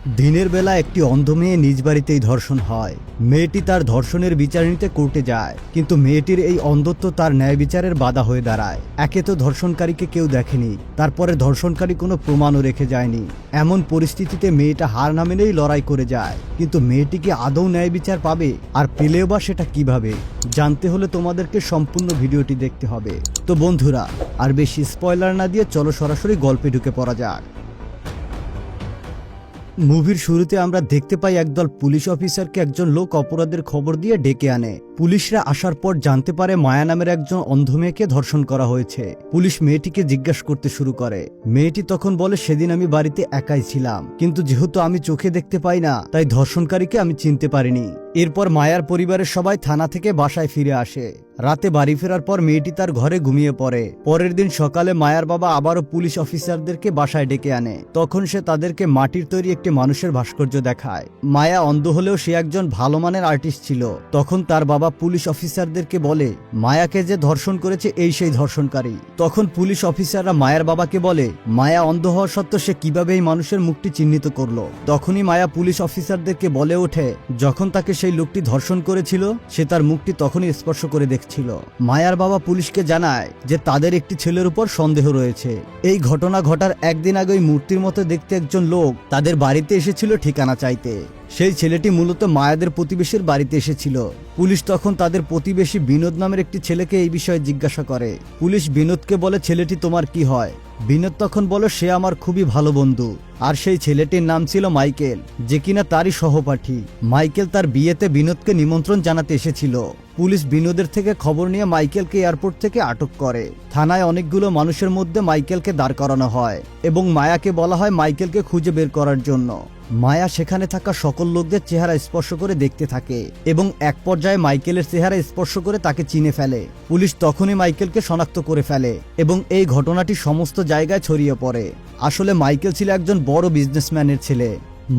দিনের বেলা একটি অন্ধ মেয়ে নিজ বাড়িতেই ধর্ষণ হয়। মেয়েটি তার ধর্ষণের বিচার নিতে কোর্টে যায়, কিন্তু মেয়েটির এই অন্ধত্ব তার ন্যায় বিচারের বাধা হয়ে দাঁড়ায়। একে তো ধর্ষণকারীকে কেউ দেখেনি, তারপরে ধর্ষণকারী কোনো প্রমাণও রেখে যায়নি। এমন পরিস্থিতিতে মেয়েটা হার না মেনেই লড়াই করে যায়, কিন্তু মেয়েটি কি আদৌ ন্যায় বিচার পাবে? আর পেলেও বা সেটা কিভাবে? জানতে হলে তোমাদেরকে সম্পূর্ণ ভিডিওটি দেখতে হবে। তো বন্ধুরা, আর বেশি স্পয়লার না দিয়ে চলো সরাসরি গল্পে ঢুকে পড়া যাক। মুভির শুরুতে আমরা দেখতে পাই একদল পুলিশ অফিসারকে একজন লোক অপরাধের খবর দিয়ে ডেকে আনে। পুলিশরা আসার পর জানতে পারে মায়া নামের একজন অন্ধ মেয়েকে ধর্ষণ করা হয়েছে। পুলিশ মেয়েটিকে জিজ্ঞাসা করতে শুরু করে। মেয়েটি তখন বলে, সেদিন আমি বাড়িতে একাই ছিলাম, কিন্তু যেহেতু আমি চোখে দেখতে পাই না, তাই ধর্ষণকারীকে আমি চিনতে পারিনি। এরপর মায়ার পরিবারের সবাই থানা থেকে বাসায় ফিরে আসে। রাতে বাড়ি ফেরার পর মেয়েটি তার ঘরে ঘুমিয়ে পড়ে। পরের দিন সকালে মায়ার বাবা আবারও পুলিশ অফিসারদেরকে বাসায় ডেকে আনে। তখন সে তাদেরকে মাটির তৈরি একটি মানুষের ভাস্কর্য দেখায়। মায়া অন্ধ হলেও সে একজন ভালো মানের আর্টিস্ট ছিল। তখন তার বাবা পুলিশ অফিসারদেরকে বলে, মায়াকে যে ধর্ষণ করেছে এই সেই ধর্ষণকারী। তখন পুলিশ অফিসাররা মায়ার বাবাকে বলে, মায়া অন্ধ হওয়া সত্ত্বেও সে কিভাবে এই মানুষের মুখটি চিহ্নিত করলো। তখনই মায়া পুলিশ অফিসারদেরকে বলে ওঠে, যখন তাকে সেই লোকটি ধর্ষণ করেছিল সে তার মুখটি তখনই স্পর্শ করে দেখছিল। মায়ার বাবা পুলিশকে জানায় যে তাদের একটি ছেলের উপর সন্দেহ রয়েছে। এই ঘটনা ঘটার একদিন আগে ওই মূর্তির মতো দেখতে একজন লোক তাদের বাড়িতে এসেছিল ঠিকানা চাইতে। সেই ছেলেটি মূলত মায়াদের প্রতিবেশীর বাড়িতে এসেছিল। পুলিশ তখন তাদের প্রতিবেশী বিনোদ নামের একটি ছেলেকে এই বিষয়ে জিজ্ঞাসা করে। পুলিশ বিনোদকে বলে, ছেলেটি তোমার কি হয়? বিনোদ তখন বলে, সে আমার খুবই ভালো বন্ধু। আর সেই ছেলেটির নাম ছিল মাইকেল, যে কিনা তারই সহপাঠী। মাইকেল তার বিয়েতে বিনোদকে নিমন্ত্রণ জানাতে এসেছিল। পুলিশ বিনোদের থেকে খবর নিয়ে মাইকেলকে এয়ারপোর্ট থেকে আটক করে। থানায় অনেকগুলো মানুষের মধ্যে মাইকেলকে দাঁড় করানো হয় এবং মায়াকে বলা হয় মাইকেলকে খুঁজে বের করার জন্য। মায়া সেখানে থাকা সকল লোকদের চেহারা স্পর্শ করে দেখতে থাকে এবং এক পর্যায়ে মাইকেলের চেহারা স্পর্শ করে তাকে চিনে ফেলে। পুলিশ তখনই মাইকেলকে শনাক্ত করে ফেলে এবং এই ঘটনাটি সমস্ত জায়গায় ছড়িয়ে পড়ে। আসলে মাইকেল ছিল একজন বড় বিজনেসম্যানের ছেলে।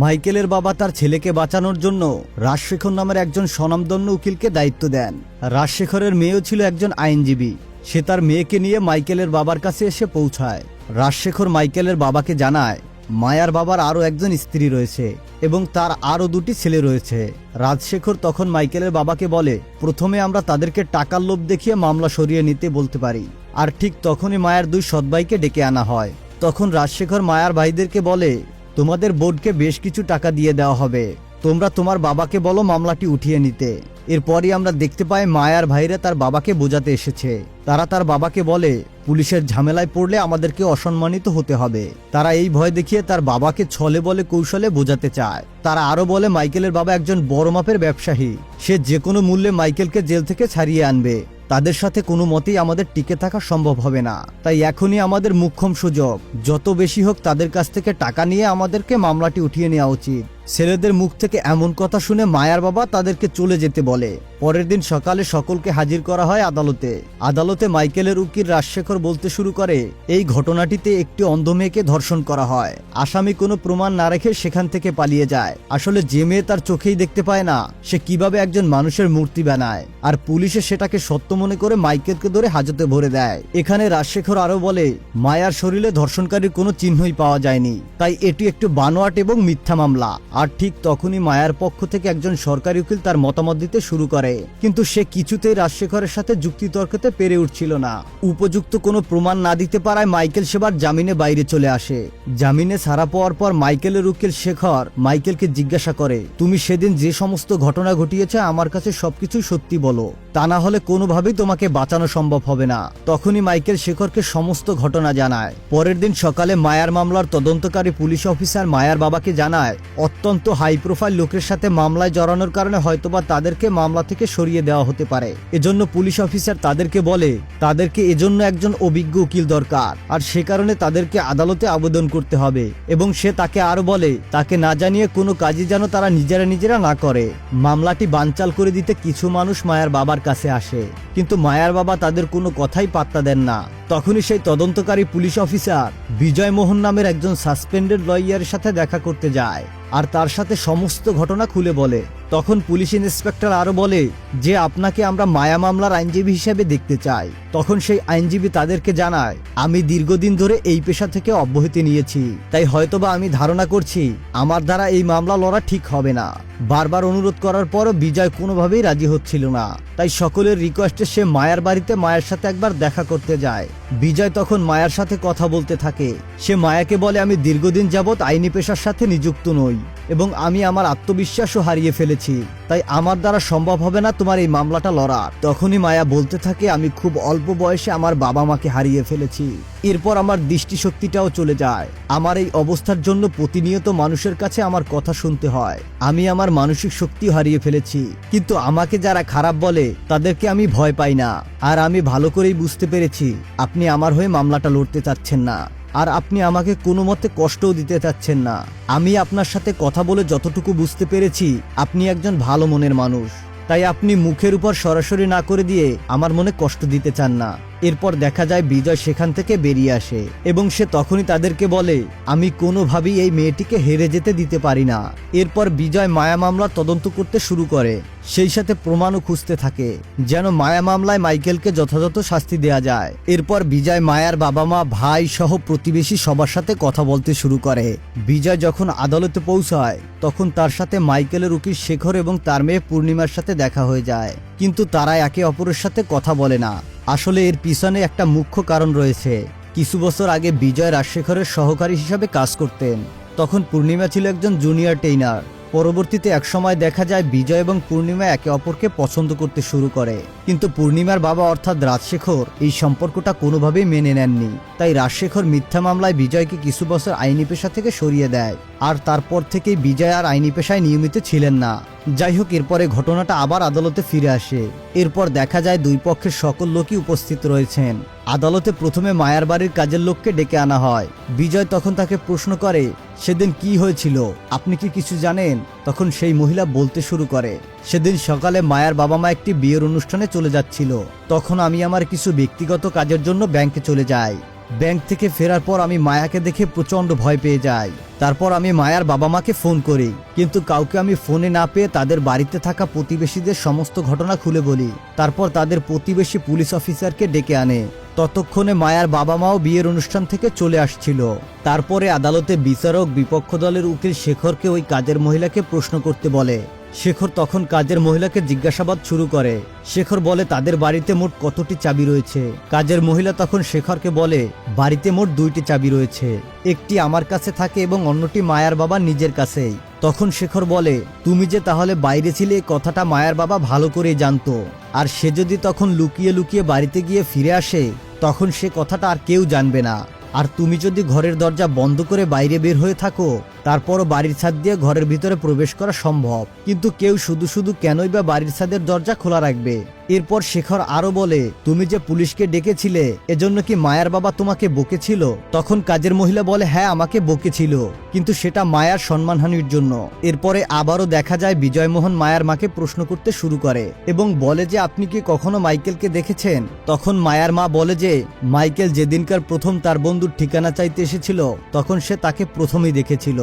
মাইকেলের বাবা তার ছেলেকে বাঁচানোর জন্য রাজশেখর নামের একজন স্বনামধন্য উকিলকে দায়িত্ব দেন। রাজশেখরের মেয়েও ছিল একজন আইনজীবী। সে তার মেয়েকে নিয়ে মাইকেলের বাবার কাছে এসে পৌঁছায়। রাজশেখর মাইকেলের বাবাকে জানায় মায়ার বাবার আরও একজন স্ত্রী রয়েছে এবং তার আরও দুটি ছেলে রয়েছে। রাজশেখর তখন মাইকেলের বাবাকে বলে, প্রথমে আমরা তাদেরকে টাকার লোভ দেখিয়ে মামলা সরিয়ে নিতে বলতে পারি। আর ঠিক তখনই মায়ার দুই সৎ ভাইকে ডেকে আনা হয়। তখন রাজশেখর মায়ার ভাইদেরকে বলে, তোমাদের বোর্ডকে বেশ কিছু টাকা দিয়ে দেওয়া হবে, তোমরা তোমার বাবাকে বলো মামলাটি উঠিয়ে নিতে। এরপরই আমরা দেখতে পাই মায়ার ভাইরা তার বাবাকে বোঝাতে এসেছে। তারা তার বাবাকে বলে, পুলিশের ঝামেলায় পড়লে আমাদেরকে অসম্মানিত হতে হবে। তারা এই ভয় দেখিয়ে তার বাবাকে ছলে বলে কৌশলে বোঝাতে চায়। তারা আরো বলে, মাইকেলের বাবা একজন বড় মাপের ব্যবসায়ী, সে যে কোনো মূল্যে মাইকেলকে জেল থেকে ছাড়িয়ে আনবে। তাদের সাথে কোনো মতেই আমাদের টিকে থাকা সম্ভব হবে না। তাই এখনই আমাদের মোক্ষম সুযোগ, যত বেশি হোক তাদের কাছ থেকে টাকা নিয়ে আমাদেরকে মামলাটি উঠিয়ে নেওয়া উচিত। ছেলেদের মুখ থেকে এমন কথা শুনে মায়ার বাবা তাদেরকে চলে যেতে বলে। পরের দিন সকালে সকলকে হাজির করা হয় আদালতে। আদালতে মাইকেলের উকিল রাজশেখর বলতে শুরু করে, এই ঘটনাটিতে একটি অন্ধ মেয়েকে ধর্ষণ করা হয়। আসামি কোনো প্রমাণ না রেখে সেখান থেকে পালিয়ে যায়। আসলে যে মেয়ে তার চোখেই দেখতে পায় না, সে কিভাবে একজন মানুষের মূর্তি বানায়? আর পুলিশে সেটাকে সত্য মনে করে মাইকেলকে ধরে হাজতে ভরে দেয়। এখানে রাজশেখর আরো বলে, মায়ার শরীরে ধর্ষণকারীর কোনো চিহ্নই পাওয়া যায়নি, তাই এটি একটি বানোয়াট এবং মিথ্যা মামলা। আর ঠিক তখনই মায়ার পক্ষ থেকে একজন সরকারি উকিল তার মতামত দিতে শুরু করে, কিন্তু সে কিছুতেই রাজশেখরের সাথে যুক্তিতর্কতে পেরে উঠছিল না। উপযুক্ত কোনো প্রমাণ না দিতে পারায় মাইকেল সেবার জামিনে বাইরে চলে আসে। জামিনে ছাড়া পাওয়ার পর মাইকেলের উকিল শেখর মাইকেলকে জিজ্ঞাসা করে, তুমি সেদিন যে সমস্ত ঘটনা ঘটিয়েছে আমার কাছে সবকিছুই সত্যি বলো, তা না হলে কোনোভাবেই তোমাকে বাঁচানো সম্ভব হবে না। তখনই মাইকেল শেখরকে সমস্ত ঘটনা জানায়। পরের দিন সকালে মায়ার মামলার তদন্তকারী পুলিশ অফিসার মায়ার বাবাকে জানায়, অত্যন্ত হাই প্রোফাইল লোকের সাথে মামলায় জড়ানোর কারণে হয়তোবা তাদেরকে মামলা থেকে সরিয়ে দেওয়া হতে পারে। এজন্য পুলিশ অফিসার তাদেরকে বলে, তাদেরকে এজন্য একজন অভিজ্ঞ উকিল দরকার, আর সে কারণে তাদেরকে আদালতে আবেদন করতে হবে। এবং সে তাকে আরো বলে, তাকে না জানিয়ে কোনো কাজই যেন তারা নিজেরা না করে। মামলাটি বানচাল করে দিতে কিছু মানুষ মায়ার বাবার কাছে আসে, কিন্তু মায়ার বাবা তাদের কোনো কথাই পাত্তা দেন না। তখনই সেই তদন্তকারী পুলিশ অফিসার বিজয় মোহন নামের একজন সাসপেন্ডেড লয়ারের সাথে দেখা করতে যায় আর তার সাথে সমস্ত ঘটনা খুলে বলে। তখন পুলিশ ইন্সপেক্টর আরো বলে যে আপনাকে আমরা মায়া মামলার আইনজীবী হিসেবে দেখতে চাই। তখন সেই আইনজীবী তাদেরকে জানায়, আমি দীর্ঘদিন ধরে এই পেশা থেকে অব্যাহতি নিয়েছি, তাই হয়তোবা আমি ধারণা করছি আমার দ্বারা এই মামলা লড়া ঠিক হবে না। বারবার অনুরোধ করার পরও বিজয় কোনোভাবেই রাজি হচ্ছিল না, তাই সকলের রিকোয়েস্টে সে মায়ার বাড়িতে মায়ের সাথে একবার দেখা করতে যায়। বিজয় তখন মায়ার সাথে কথা বলতে থাকে। সে মায়াকে বলে, আমি দীর্ঘদিন যাবৎ আইনি পেশার সাথে নিযুক্ত নই এবং আমি আমার আত্মবিশ্বাসও হারিয়ে ফেলেছি, তাই আমার দ্বারা সম্ভব হবে না তোমার এই মামলাটা লড়ার। তখনই মায়া বলতে থাকে, আমি খুব অল্প বয়সে আমার বাবা মাকে হারিয়ে ফেলেছি, এরপর আমার দৃষ্টিশক্তিটাও চলে যায়। আমার এই অবস্থার জন্য প্রতিনিয়ত মানুষের কাছে আমার কথা শুনতে হয়। আমি আমার মানসিক শক্তি হারিয়ে ফেলেছি, কিন্তু আমাকে যারা খারাপ বলে তাদেরকে আমি ভয় পাই না। আর আমি ভালো করেই বুঝতে পেরেছি আপনি আমার হয়ে মামলাটা লড়তে চাচ্ছেন না, আর আপনি আমাকে কোনো মতে কষ্টও দিতে চাচ্ছেন না। আমি আপনার সাথে কথা বলে যতটুকু বুঝতে পেরেছি আপনি একজন ভালো মনের মানুষ, তাই আপনি মুখের উপর সরাসরি না করে দিয়ে আমার মনে কষ্ট দিতে চান না। এরপর দেখা যায় বিজয় সেখান থেকে বেরিয়ে আসে এবং সে তখনই তাদেরকে বলে, আমি কোনোভাবেই এই মেয়েটিকে হেরে যেতে দিতে পারি না। এরপর বিজয় মায়া মামলা তদন্ত করতে শুরু করে, সেই সাথে প্রমাণও খুঁজতে থাকে যেন মায়া মামলায় মাইকেলকে যথাযথ শাস্তি দেয়া যায়। এরপর বিজয় মায়ার বাবা মা, ভাই সহ প্রতিবেশী সবার সাথে কথা বলতে শুরু করে। বিজয় যখন আদালতে পৌঁছায় তখন তার সাথে মাইকেলের উকিল শেখর এবং তার মেয়ে পূর্ণিমার সাথে দেখা হয়ে যায়, কিন্তু তারা একে অপরের সাথে কথা বলে না। আসলে এর পিছনে একটা মুখ্য কারণ রয়েছে। কিছু বছর আগে বিজয় রাজশেখরের সহকারী হিসাবে কাজ করতেন, তখন পূর্ণিমা ছিল একজন জুনিয়র ট্রেনার। পরবর্তীতে একসময় দেখা যায় বিজয় এবং পূর্ণিমা একে অপরকে পছন্দ করতে শুরু করে, কিন্তু পূর্ণিমার বাবা অর্থাৎ রাজশেখর এই সম্পর্কটা কোনোভাবেই মেনে নেননি। তাই রাজশেখর মিথ্যা মামলায় বিজয়কে কিছু বছর আইনি পেশা থেকে সরিয়ে দেয়, আর তারপর থেকেই বিজয় আর আইনি পেশায় নিয়মিত ছিলেন না। যাই হোক, এরপরে ঘটনাটা আবার আদালতে ফিরে আসে। এরপর দেখা যায় দুই পক্ষের সকল লোকই উপস্থিত রয়েছেন। আদালতে প্রথমে মায়ার বাড়ির কাজের লোককে ডেকে আনা হয়। বিজয় তখন তাকে প্রশ্ন করে, সেদিন কি হয়েছিল, আপনি কি কিছু জানেন? তখন সেই মহিলা বলতে শুরু করে, সেদিন সকালে মায়ার বাবা মা একটি বিয়ের অনুষ্ঠানে চলে যাচ্ছিল। তখন আমি আমার কিছু ব্যক্তিগত কাজের জন্য ব্যাংকে চলে যাই। ব্যাংক থেকে ফেরার পর আমি মায়াকে দেখে প্রচন্ড ভয় পেয়ে যাই। তারপর আমি মায়ার বাবা মাকে ফোন করি, কিন্তু কাউকে আমি ফোনে না পেয়ে তাদের বাড়িতে থাকা প্রতিবেশীদের সমস্ত ঘটনা খুলে বলি। তারপর তাদের প্রতিবেশী পুলিশ অফিসারকে ডেকে আনে। ততক্ষণে মায়ার বাবা মাও বিয়ের অনুষ্ঠান থেকে চলে আসছিল। তারপরে আদালতে বিচারক বিপক্ষ দলের উকিল শেখরকে ওই কাজের মহিলাকে প্রশ্ন করতে বলে। শেখর তখন কাজের মহিলাকে জিজ্ঞাসাবাদ শুরু করে। শেখর বলে তাদের বাড়িতে মোট কতটি চাবি রয়েছে। কাজের মহিলা তখন শেখরকে বলে, বাড়িতে মোট 2টি চাবি রয়েছে, একটি আমার কাছে থাকে এবং অন্যটি মায়ার বাবা নিজের কাছেই। তখন শেখর বলে, তুমি যে তাহলে বাইরে ছিলে এই কথাটা মায়ার বাবা ভালো করেই জানতো, আর সে যদি তখন লুকিয়ে লুকিয়ে বাড়িতে গিয়ে ফিরে আসে তখন সে কথাটা আর কেউ জানবে না। আর তুমি যদি ঘরের দরজা বন্ধ করে বাইরে বের হয়ে থাকো তারপরও বাড়ির ছাদ দিয়ে ঘরের ভিতরে প্রবেশ করা সম্ভব, কিন্তু কেউ শুধু শুধু কেনই বা বাড়ির ছাদের দরজা খোলা রাখবে। এরপর শেখর আরো বলে, তুমি যে পুলিশকে ডেকেছিলে এজন্য কি মায়ার বাবা তোমাকে বকেছিল? তখন কাজের মহিলা বলে, হ্যাঁ আমাকে বকেছিল, কিন্তু সেটা মায়ার সম্মানহানির জন্য। এরপরে আবারও দেখা যায় বিজয়মোহন মায়ার মাকে প্রশ্ন করতে শুরু করে এবং বলে যে, আপনি কি কখনো মাইকেলকে দেখেছেন? তখন মায়ার মা বলে যে, মাইকেল যেদিনকার প্রথম তার বন্ধুর ঠিকানা চাইতে এসেছিল তখন সে তাকে প্রথমেই দেখেছিল,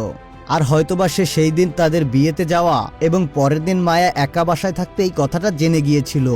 আর হয়তোবা সে সেই দিন তাদের বিয়েতে যাওয়া এবং পরের দিন মায়া একা বাসায় থাকতে এই কথাটা জেনে গিয়েছিল।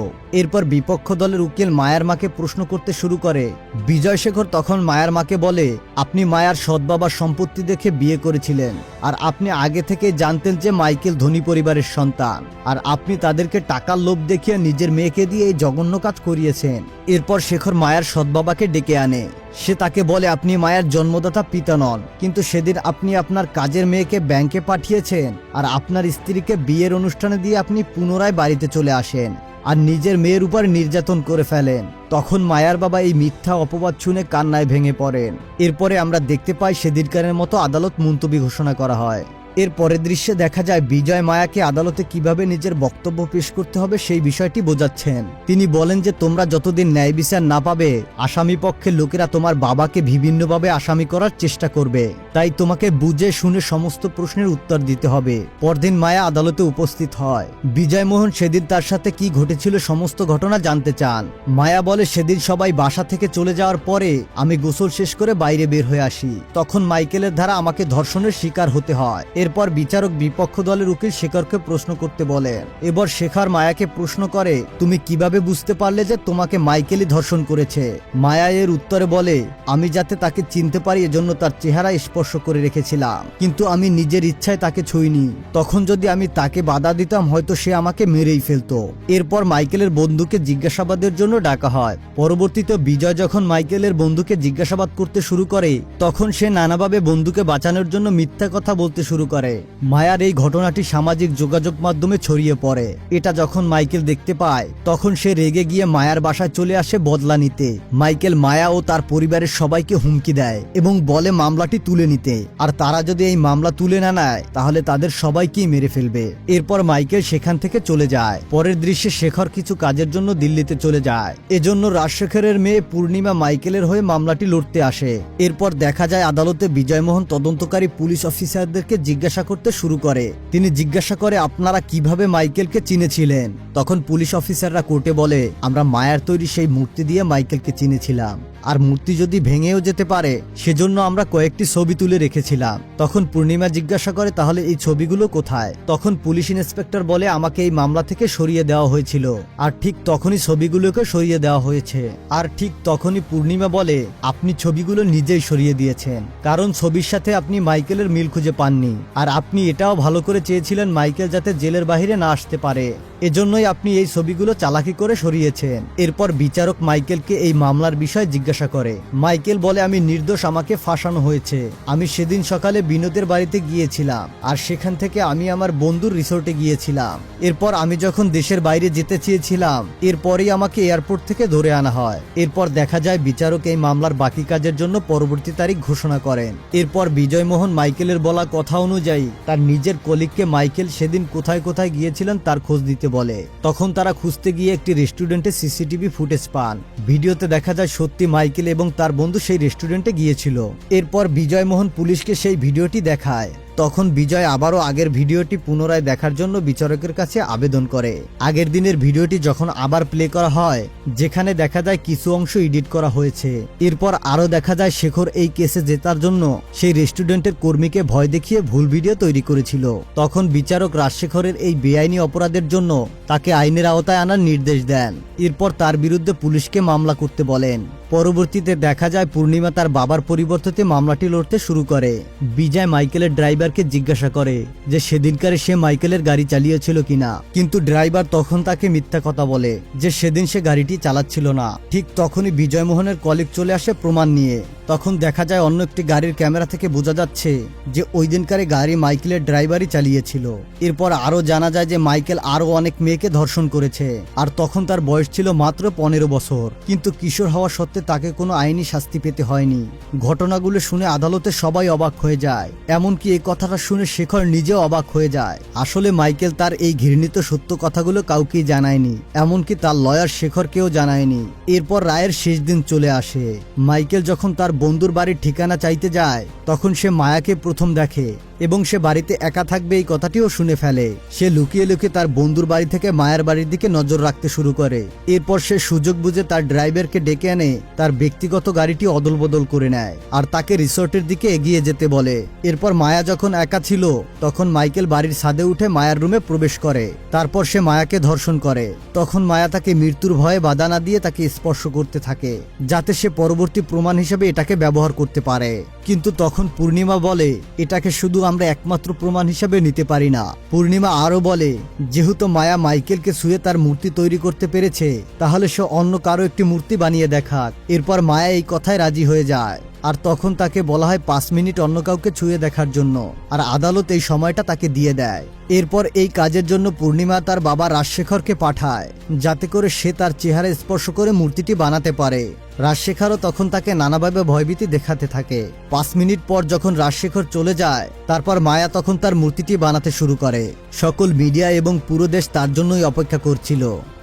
এরপর বিপক্ষ দলের উকিল মায়ার মাকে প্রশ্ন করতে শুরু করে। বিজয় শেখর তখন মায়ার মাকে বলে, আপনি মায়ার সৎ বাবার সম্পত্তি দেখে বিয়ে করেছিলেন, আর আপনি আগে থেকে জানতেন যে মাইকেল ধনী পরিবারের সন্তান, আর আপনি তাদেরকে টাকার লোভ দেখিয়ে নিজের মেয়েকে দিয়ে এই জঘন্য কাজ করিয়েছেন। এরপর শেখর মায়ার সৎ বাবাকে ডেকে আনে। সে তাকে বলে, আপনি মায়ের জন্মদাতা পিতা নন, কিন্তু সেদিন আপনি আপনার কাজের মেয়েকে ব্যাংকে পাঠিয়েছেন, আর আপনার স্ত্রীকে বিয়ের অনুষ্ঠানে দিয়ে আপনি পুনরায় বাড়িতে চলে আসেন আর নিজের মেয়ের উপর নির্যাতন করে ফেলেন। তখন মায়ার বাবা এই মিথ্যা অপবাদ শুনে কান্নায় ভেঙে পড়েন। এরপরে আমরা দেখতে পাই সেদিনকারের মতো আদালত মুলতবি ঘোষণা করা হয়। এর পরের দৃশ্যে দেখা যায় বিজয় মায়াকে আদালতে কিভাবে নিজের বক্তব্য পেশ করতে হবে সেই বিষয়টি বোঝাচ্ছেন। তিনি বলেন যে, তোমরা যতদিন ন্যায় বিচার না পাবে আসামি পক্ষের লোকেরা তোমার বাবাকে বিভিন্নভাবে আসামি করার চেষ্টা করবে, তাই তোমাকে বুঝে শুনে সমস্ত প্রশ্নের উত্তর দিতে হবে। পরদিন মায়া আদালতে উপস্থিত হয়। বিজয়মোহন সেদিন তার সাথে কি ঘটেছিল সমস্ত ঘটনা জানতে চান। মায়া বলে, সেদিন সবাই বাসা থেকে চলে যাওয়ার পরে আমি গোসল শেষ করে বাইরে বের হয়ে আসি। তখন মাইকেলের দ্বারা আমাকে ধর্ষণের শিকার হতে হয়। এর এরপর বিচারক বিপক্ষ দলের উকিল শেখরকে প্রশ্ন করতে বলেন। এবার শেখর মায়াকে প্রশ্ন করে, তুমি কিভাবে বুঝতে পারলে যে তোমাকে মাইকেলই ধর্ষণ করেছে? মায়া এর উত্তরে বলে, আমি যাতে তাকে চিনতে পারি এজন্য তার চেহারা স্পর্শ করে রেখেছিলাম, কিন্তু আমি নিজের ইচ্ছায় তাকে ছুঁইনি। তখন যদি আমি তাকে বাধা দিতাম হয়তো সে আমাকে মেরেই ফেলতো। এরপর মাইকেলের বন্ধুকে জিজ্ঞাসাবাদের জন্য ডাকা হয়। পরবর্তীতে বিজয় যখন মাইকেলের বন্ধুকে জিজ্ঞাসাবাদ করতে শুরু করে তখন সে নানাভাবে বন্ধুকে বাঁচানোর জন্য মিথ্যা কথা বলতে শুরু করে। মায়ার এই ঘটনাটি সামাজিক যোগাযোগ মাধ্যমে ছড়িয়ে পড়ে। এটা যখন মাইকেল দেখতে পায় তখন সে রেগে গিয়ে মায়ার বাসায় চলে আসে বদলা নিতে। মাইকেল মায়া ও তার পরিবারের সবাইকে হুমকি দেয় এবং বলে মামলাটি তুলে নিতে, আর তারা যদি এই মামলা তুলে না নেয় তাহলে তাদের সবাইকেই মেরে ফেলবে। এরপর মাইকেল সেখান থেকে চলে যায়। পরের দৃশ্যে শেখর কিছু কাজের জন্য দিল্লিতে চলে যায়। এজন্য রাজশেখরের মেয়ে পূর্ণিমা মাইকেলের হয়ে মামলাটি লড়তে আসে। এরপর দেখা যায় আদালতে বিজয়মোহন তদন্তকারী পুলিশ অফিসারদেরকে জিজ্ঞাসা করতে শুরু করে। তিনি জিজ্ঞাসা করে, আপনারা কিভাবে মাইকেলকে চিনেছিলেন? তখন পুলিশ অফিসাররা কোর্টে বলে, আমরা মায়ার তৈরি সেই মূর্তি দিয়ে মাইকেলকে চিনেছিলাম, আর মূর্তি যদি ভেঙেও যেতে পারে সেজন্য আমরা কয়েকটি ছবি তুলে রেখেছিলাম। তখন পূর্ণিমা জিজ্ঞাসা করে, তাহলে এই ছবিগুলো কোথায়? তখন পুলিশ ইন্সপেক্টর বলে, আমাকে এই মামলা থেকে সরিয়ে দেওয়া হয়েছিল, আর ঠিক তখনই ছবিগুলোকে সরিয়ে দেওয়া হয়েছে। আর ঠিক তখনই পূর্ণিমা বলে, আপনি ছবিগুলো নিজেই সরিয়ে দিয়েছেন, কারণ ছবির সাথে আপনি মাইকেলের মিল খুঁজে পাননি, আর আপনি এটাও ভালো করে চেয়েছিলেন মাইকেল যাতে জেলের বাইরে না আসতে পারে, এজন্যই আপনি এই ছবিগুলো চালাকি করে সরিয়েছেন। এরপর বিচারক মাইকেলকে এই মামলার বিষয়ে জিজ্ঞাসা করে। মাইকেল বলে, আমি নির্দোষ, আমাকে ফাঁসানো হয়েছে। আমি সেদিন সকালে বিনোদের বাড়িতে গিয়েছিলাম, আর সেখান থেকে আমি আমার বন্ধুর রিসোর্টে গিয়েছিলাম। এরপর আমি যখন দেশের বাইরে যেতে চেয়েছিলাম এরপরেই আমাকে এয়ারপোর্ট থেকে ধরে আনা হয়। এরপর দেখা যায় বিচারক এই মামলার বাকি কাজের জন্য পরবর্তী তারিখ ঘোষণা করেন। এরপর বিজয়মোহন মাইকেলের বলা কথা অনুযায়ী তার নিজের কলিগকে মাইকেল সেদিন কোথায় কোথায় গিয়েছিলেন তার খোঁজ দিতে বলে। তখন তারা খুঁজতে গিয়ে একটি রেস্টুরেন্টে সিসিটিভি ফুটেজ পান। ভিডিওতে দেখা যায় সত্যি মাইকেল এবং তার বন্ধু সেই রেস্টুরেন্টে গিয়েছিল। এরপর বিজয়মোহন পুলিশকে সেই ভিডিওটি দেখায়। তখন বিজয় আবারও আগের ভিডিওটি পুনরায় দেখার জন্য বিচারকের কাছে আবেদন করে। আগের দিনের ভিডিওটি যখন আবার প্লে করা হয় যেখানে দেখা যায় কিছু অংশ এডিট করা হয়েছে। এরপর আরো দেখা যায় শেখর এই কেসে জেতার জন্য সেই রেস্টুরেন্টের কর্মীকে ভয় দেখিয়ে ভুল ভিডিও তৈরি করেছিল। তখন বিচারক রাজশেখরের এই বেআইনি অপরাধের জন্য তাকে আইনের আওতায় আনার নির্দেশ দেন। এরপর তার বিরুদ্ধে পুলিশকে মামলা করতে বলেন। পরবর্তীতে দেখা যায় পূর্ণিমা তার বাবার পরিবর্তে মামলাটি লড়তে শুরু করে। বিজয় মাইকেলের ড্রাইভারকে জিজ্ঞাসা করে যে সেদিনকারে সে মাইকেলের গাড়ি চালিয়েছিল কিনা, কিন্তু ড্রাইভার তখন তাকে মিথ্যা কথা বলে যে সেদিন সে গাড়িটি চালাচ্ছিল না। ঠিক তখনই বিজয়মোহনের কলিগ চলে আসে প্রমাণ নিয়ে। তখন দেখা যায় অন্য একটি গাড়ির ক্যামেরা থেকে বোঝা যাচ্ছে যে ওই দিনকারে গাড়ি মাইকেলের ড্রাইভারই চালিয়েছিল। এরপর আরো জানা যায় যে মাইকেল আরো অনেক মেয়েকে ধর্ষণ করেছে, আর তখন তার বয়স ছিল মাত্র 15 বছর, কিন্তু কিশোর হওয়া সত্ত্বে তাকে কোনো আইনি শাস্তি পেতে হয়নি। ঘটনাগুলো শুনে আদালতে সবাই অবাক হয়ে যায়, এমনকি এই কথাটা শুনে শেখর নিজেও অবাক হয়ে যায়। আসলে মাইকেল তার এই ঘৃণিত সত্য কথাগুলো কাউকেই জানায়নি, এমনকি তার লয়ার শেখরকেও জানায়নি। এরপর রায়ের শেষ দিন চলে আসে। মাইকেল যখন তার বন্ধুর বাড়ির ঠিকানা চাইতে যায় তখন সে মায়াকে প্রথম দেখে এবং সে বাড়িতে একা থাকবে এই কথাটিও শুনে ফেলে। সে লুকিয়ে লুকিয়ে তার বন্ধুর বাড়ি থেকে মায়ের বাড়ির দিকে নজর রাখতে শুরু করে। এরপর সে সুযোগ বুঝে তার ড্রাইভারকে ডেকে এনে তার ব্যক্তিগত গাড়িটি অদল বদল করে নেয় আর তাকে রিসোর্টের দিকে এগিয়ে যেতে বলে। এরপর মায়া যখন একা ছিল তখন মাইকেল বাড়ির ছাদে উঠে মায়ার রুমে প্রবেশ করে। তারপর সে মায়াকে ধর্ষণ করে। তখন মায়া তাকে মৃত্যুর ভয়ে বাধা না দিয়ে তাকে স্পর্শ করতে থাকে যাতে সে পরবর্তী প্রমাণ হিসেবে এটাকে ব্যবহার করতে পারে। কিন্তু তখন পূর্ণিমা বলে এটাকে শুধু আমরা একমাত্র প্রমাণ হিসেবে নিতে পারি না। পূর্ণিমা আরো বলে যেহেতু মায়া মাইকেলকে ছুঁয়ে তার মূর্তি তৈরি করতে পেরেছে তাহলে সে অন্য কারো একটি মূর্তি বানিয়ে দেখাক। এরপর মায়া এই কথায় রাজি হয়ে যায় আর তখন তাকে বলা হয় 5 মিনিট অন্য কাউকে ছুঁয়ে দেখার জন্য, আর আদালত এই সময়টা তাকে দিয়ে দেয়। এরপর এই কাজের জন্য পূর্ণিমা তার বাবা রাজশেখরকে পাঠায় যাতে করে সে তার চেহারা স্পর্শ করে মূর্তিটি বানাতে পারে। রাজশেখরও তখন তাকে নানাভাবে ভয়ভীতি দেখাতে থাকে। 5 মিনিট পর যখন রাজশেখর চলে যায় তারপর মায়া তখন তার মূর্তিটি বানাতে শুরু করে। সকল মিডিয়া এবং পুরো দেশ তার জন্যই অপেক্ষা করছিল।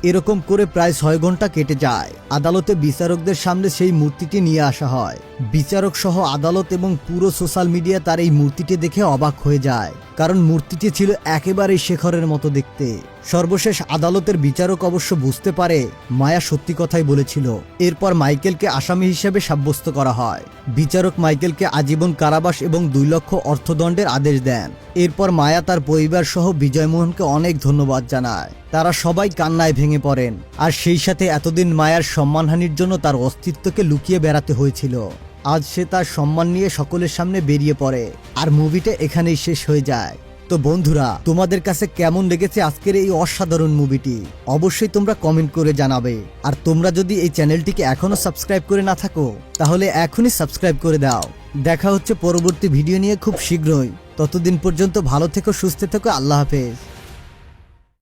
এরকম করে প্রায় 6 ঘন্টা কেটে যায়। আদালতে বিচারকদের সামনে সেই মূর্তিটি নিয়ে আসা হয়। বিচারক সহ আদালত এবং পুরো সোশ্যাল মিডিয়া তার এই মূর্তিটি দেখে অবাক হয়ে যায়, কারণ মূর্তিটি ছিল একেবারেই শেখরের মতো দেখতে। সর্বশেষ আদালতের বিচারক অবশ্য বুঝতে পারে মায়া সত্যি কথাই বলেছিল। এরপর মাইকেলকে আসামি হিসেবে সাব্যস্ত করা হয়। বিচারক মাইকেলকে আজীবন কারাবাস এবং 2 লক্ষ অর্থদণ্ডের আদেশ দেন। এরপর মায়া তার পরিবার সহ বিজয়মোহনকে অনেক ধন্যবাদ জানায়। তারা সবাই কান্নায় ভেঙে পড়েন। আর সেই সাথে এতদিন মায়ার সম্মানহানির জন্য তার অস্তিত্বকে লুকিয়ে বেড়াতে হয়েছিল। আজ সে তার সম্মান নিয়ে সকলের সামনে বেরিয়ে পড়ে। আর মুভিটা এখানেই শেষ হয়ে যায়। তো বন্ধুরা, তোমাদের কাছে কেমন লেগেছে আজকের এই অসাধারণ মুভিটি অবশ্যই তোমরা কমেন্ট করে জানাবে। আর তোমরা যদি এই চ্যানেলটিকে এখনো সাবস্ক্রাইব করে না থাকো তাহলে এখনই সাবস্ক্রাইব করে দাও। দেখা হচ্ছে পরবর্তী ভিডিও নিয়ে খুব শীঘ্রই। ততদিন পর্যন্ত ভালো থেকো, সুস্থ থেকো, আল্লাহ হাফেজ।